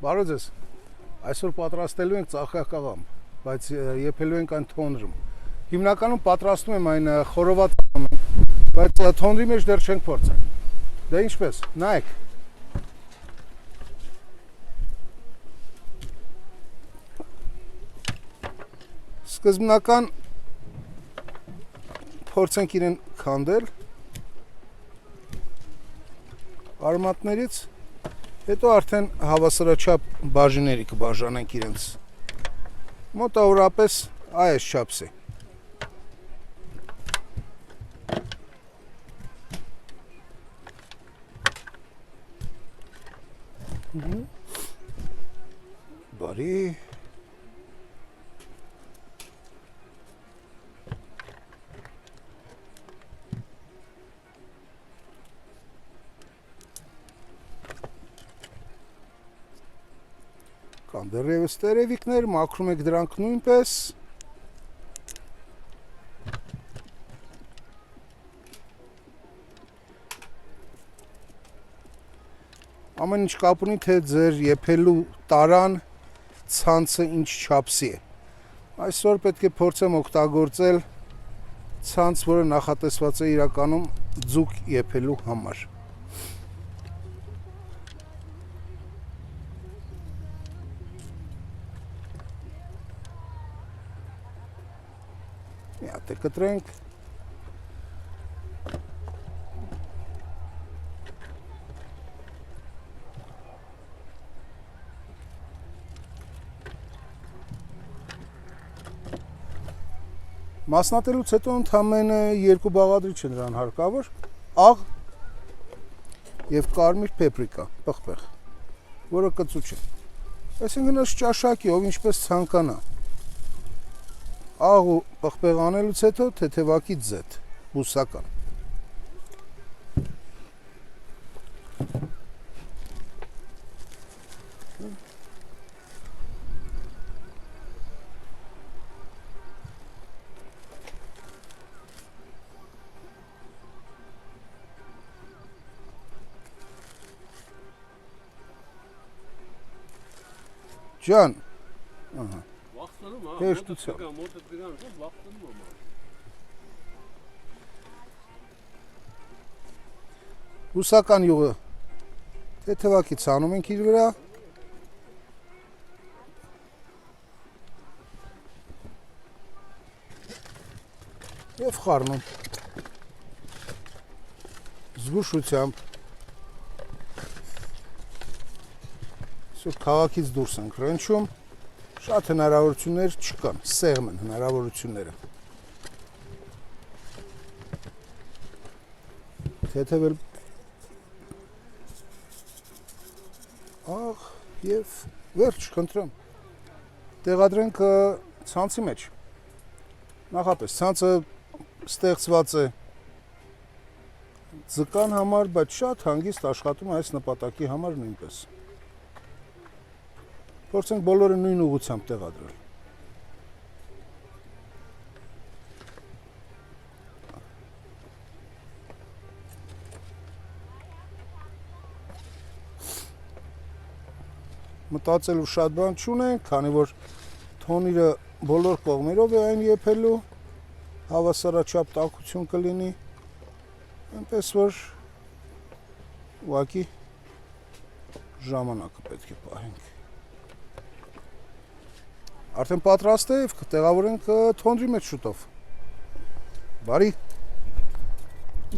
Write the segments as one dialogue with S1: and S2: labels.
S1: Բարո ձեզ, այսօր պատրաստելու ենք ծաղկակաղամբ, բայց եփելու ենք այն թոնրում։ Հիմնականում պատրաստում եմ այն խորովածի, բայց թոնրի մեջ դեռ չենք փորձել։ Դե ինչպես, նայեք։ Սկզբնական փորձենք իրեն քանդել արմատներից, հետո արդեն հավասարաչափ բաժինների կբաժանենք իրենց։ Մոտավորապես այս չափսի։ Բարի։ Կան դեռևս տերևիկներ, մաքրում եք դրանք նույնպես։ Ամեն ինչ կապ ունի, թե ձեր եփելու տարան ցանցը ինչ չափսի է։ Այսօր պետք է փորձեմ օգտագործել ցանց, որը նախատեսված է իրականում ձուկ եփելու համար։ Մի հատ է կտրենք։ Մասնատելուց հետո ընդամենը 2 բաղադրիչ է նրան հարկավոր, աղ եւ կարմիր պեպրիկա, պղպեղ, որը կծուչ է։ Այսինքն ըստ ճաշակի, ով ինչպես ցանկանա։ Աղ ու պղպեղ անելուց հետո թեթևակից զետ, բուսական։ Ջան, ահա, հեշտությամբ։ Բուսական յուղը թեթևակից անում ենք իր վրա։ Եվ խառնում։ Զգուշությամբ։ Քաղաքից դուրս ենք հրնչում, շատ հնարավորություններ չկան, սեղմ են հնարավորությունները։ Թեթևել աղ և վերջ, խնդրեմ, տեղադրենք ցանցի մեջ։ Նախապես, ցանցը ստեղծված է ձկան համար, բայց շատ հանգիստ աշխատում է այս նպատակի համար նույնպես։ Փորձենք բոլորը նույն ուղղությամբ տեղադրել։ Մտածելու շատ բան չունենք, քանի որ թոնիրը բոլոր կողմերով է այն եփելու, հավասարաչափ տաքություն կլինի, այնպես որ ուղղակի ժամանակը պետք է պահենք։ Արդեն պատրաստ է և կտեղավորենք թոնրի մեջ շուտով։ Բարի,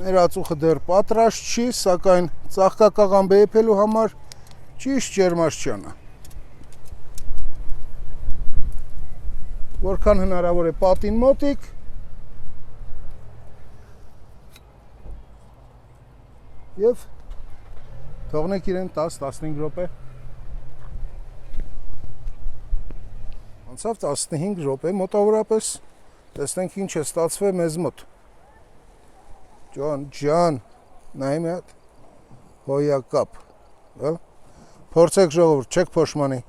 S1: մեր ածուխը դեռ պատրաստ չի, սակայն ծաղկակաղամբը եփելու համար ճիշտ ջերմաստիճան է։ Որքան հնարավոր է պատին մոտիկ։ Եվ թողնենք իրեն 10-15 րոպե։ Անցավ 15 րոպե, մոտավորապես, տեսնենք ինչ է ստացվել մեզ մոտ։ Ջան, նայ մի հատ հոյակապ, փորձեք ժողովուրդ, չեք փոշմանի։